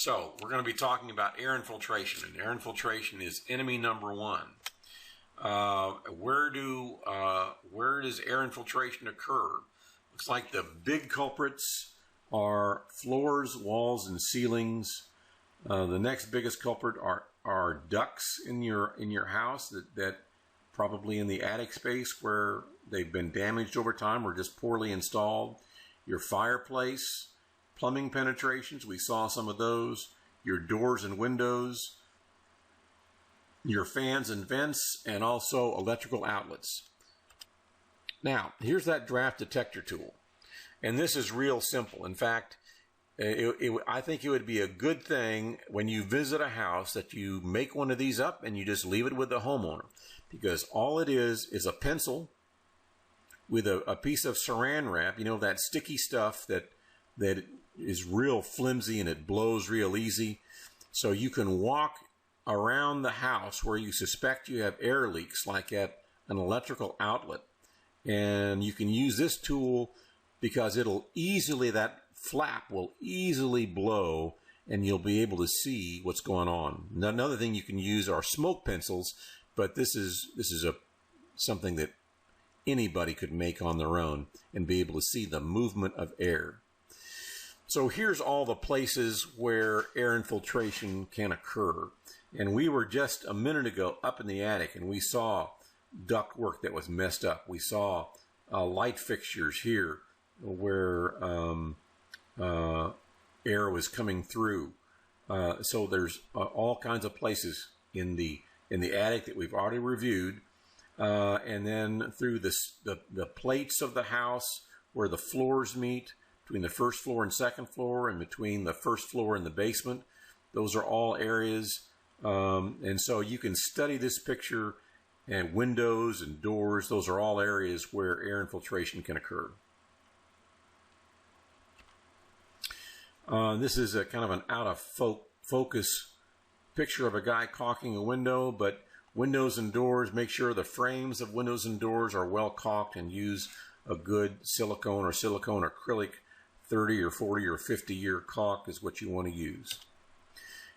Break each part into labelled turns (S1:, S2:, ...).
S1: So we're going to be talking about air infiltration, and air infiltration is enemy number one. Where does air infiltration occur? Looks like the big culprits are floors, walls, and ceilings. The next biggest culprit are ducts in your house that probably in the attic space where they've been damaged over time or just poorly installed. Your fireplace. Plumbing penetrations, we saw some of those, your doors and windows, your fans and vents, and also electrical outlets. Now, here's that draft detector tool. And this is real simple. In fact, I think it would be a good thing when you visit a house that you make one of these up and you just leave it with the homeowner. Because all it is a pencil with a piece of saran wrap, you know, that sticky stuff that is real flimsy and it blows real easy. So you can walk around the house where you suspect you have air leaks, like at an electrical outlet. And you can use this tool because that flap will easily blow and you'll be able to see what's going on. Now, another thing you can use are smoke pencils, but this is something that anybody could make on their own and be able to see the movement of air. So here's all the places where air infiltration can occur. And we were just a minute ago up in the attic and we saw ductwork that was messed up. We saw light fixtures here where air was coming through. So there's all kinds of places in the attic that we've already reviewed. And then through the plates of the house where the floors meet, between the first floor and second floor, and between the first floor and the basement. Those are all areas. And so you can study this picture, and windows and doors, those are all areas where air infiltration can occur. This is a kind of an out of focus picture of a guy caulking a window, but windows and doors, make sure the frames of windows and doors are well caulked, and use a good silicone or acrylic 30 or 40 or 50 year caulk is what you want to use.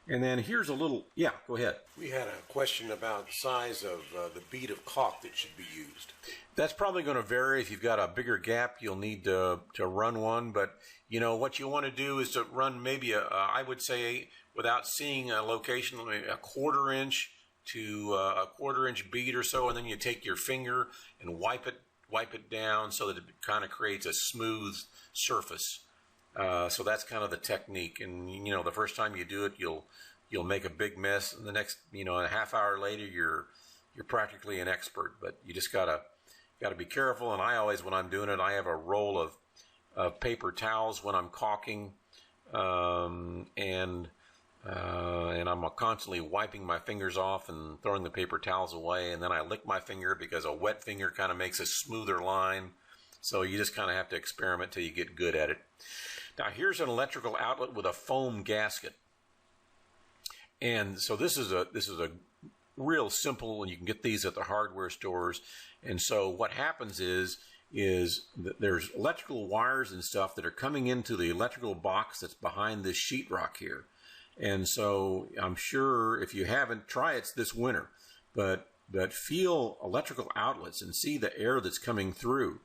S1: And then here's a little, yeah, go ahead.
S2: We had a question about the size of the bead of caulk that should be used.
S1: That's probably going to vary. If you've got a bigger gap, you'll need to run one. But, you know, what you want to do is to run maybe I would say, without seeing a location, maybe a 1/4 inch to a 1/4 inch bead or so, and then you take your finger and wipe it down so that it kind of creates a smooth surface. So that's kind of the technique. And, you know, the first time you do it, you'll make a big mess. And the next, you know, a half hour later, you're practically an expert. But you just gotta be careful. And I always, when I'm doing it, I have a roll of paper towels when I'm caulking, and I'm constantly wiping my fingers off and throwing the paper towels away. And then I lick my finger because a wet finger kind of makes a smoother line. So you just kind of have to experiment till you get good at it. Now here's an electrical outlet with a foam gasket. And so this is a real simple, and you can get these at the hardware stores. And so what happens is that there's electrical wires and stuff that are coming into the electrical box that's behind this sheetrock here. And so I'm sure if you haven't, try it this winter. But feel electrical outlets and see the air that's coming through.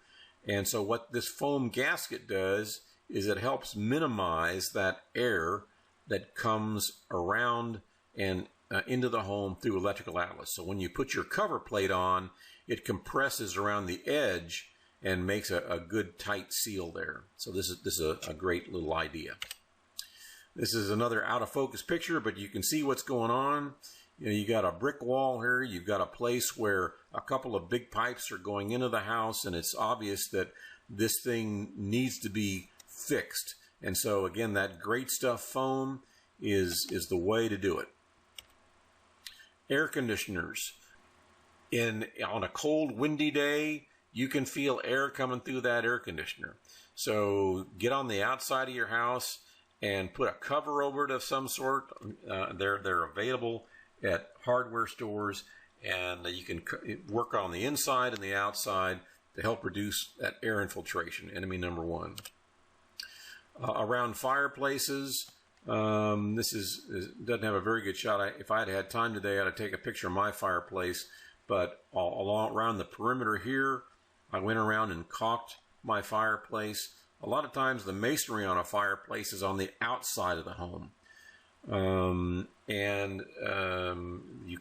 S1: And so what this foam gasket does is it helps minimize that air that comes around and into the home through electrical outlets. So when you put your cover plate on, it compresses around the edge and makes a good tight seal there. So this is a great little idea. This is another out of focus picture, but you can see what's going on. You know, you got a brick wall here. You've got a place where a couple of big pipes are going into the house, and it's obvious that this thing needs to be fixed. And so again, that great stuff foam is the way to do it. Air conditioners. On a cold, windy day, you can feel air coming through that air conditioner. So get on the outside of your house and put a cover over it of some sort. They're available at hardware stores, and you can work on the inside and the outside to help reduce that air infiltration, enemy number one. Around fireplaces, doesn't have a very good shot. If I had time today, I'd take a picture of my fireplace. But all around the perimeter here, I went around and caulked my fireplace. A lot of times the masonry on a fireplace is on the outside of the home.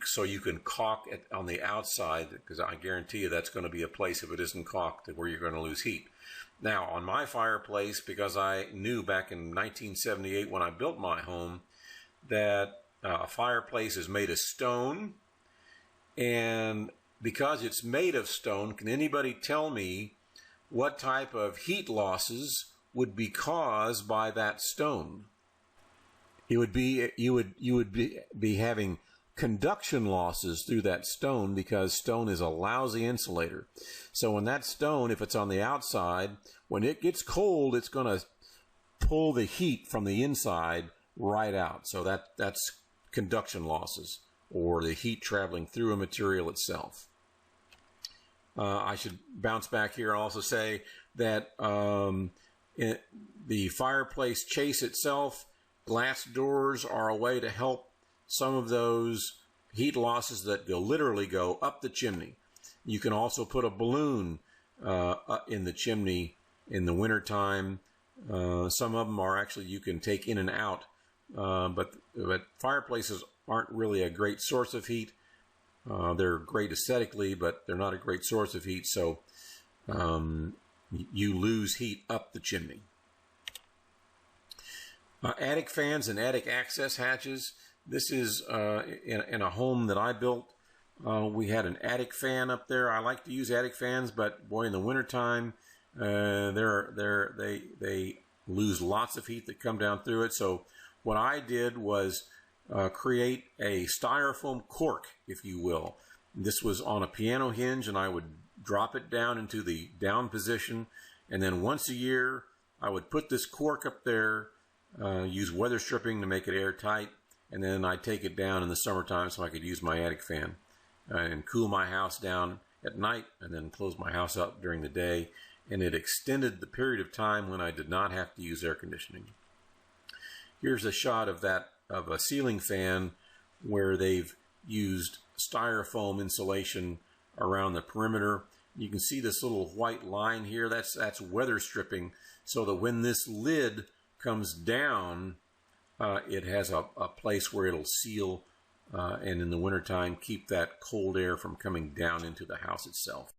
S1: So you can caulk it on the outside, because I guarantee you that's going to be a place, if it isn't caulked, where you're going to lose heat. Now, on my fireplace, because I knew back in 1978 when I built my home that a fireplace is made of stone, and because it's made of stone, can anybody tell me what type of heat losses would be caused by that stone? You would be having conduction losses through that stone, because stone is a lousy insulator. So when that stone, if it's on the outside, when it gets cold, it's going to pull the heat from the inside right out. So that's conduction losses, or the heat traveling through a material itself. I should bounce back here and also say that the fireplace chase itself, glass doors are a way to help some of those heat losses that literally go up the chimney. You can also put a balloon in the chimney in the wintertime. Some of them are actually you can take in and out, but fireplaces aren't really a great source of heat. They're great aesthetically, but they're not a great source of heat, so you lose heat up the chimney. Attic fans and attic access hatches. This is in a home that I built. We had an attic fan up there. I like to use attic fans, but boy, in the wintertime, they lose lots of heat that come down through it. So what I did was create a styrofoam cork, if you will. This was on a piano hinge, and I would drop it down into the down position, and then once a year I would put this cork up there, use weather stripping to make it airtight, and then I'd take it down in the summertime so I could use my attic fan and cool my house down at night, and then close my house up during the day. And it extended the period of time when I did not have to use air conditioning. Here's a shot of a ceiling fan where they've used styrofoam insulation around the perimeter. You can see this little white line here. That's weather stripping, so that when this lid comes down, it has a place where it'll seal, and in the wintertime keep that cold air from coming down into the house itself.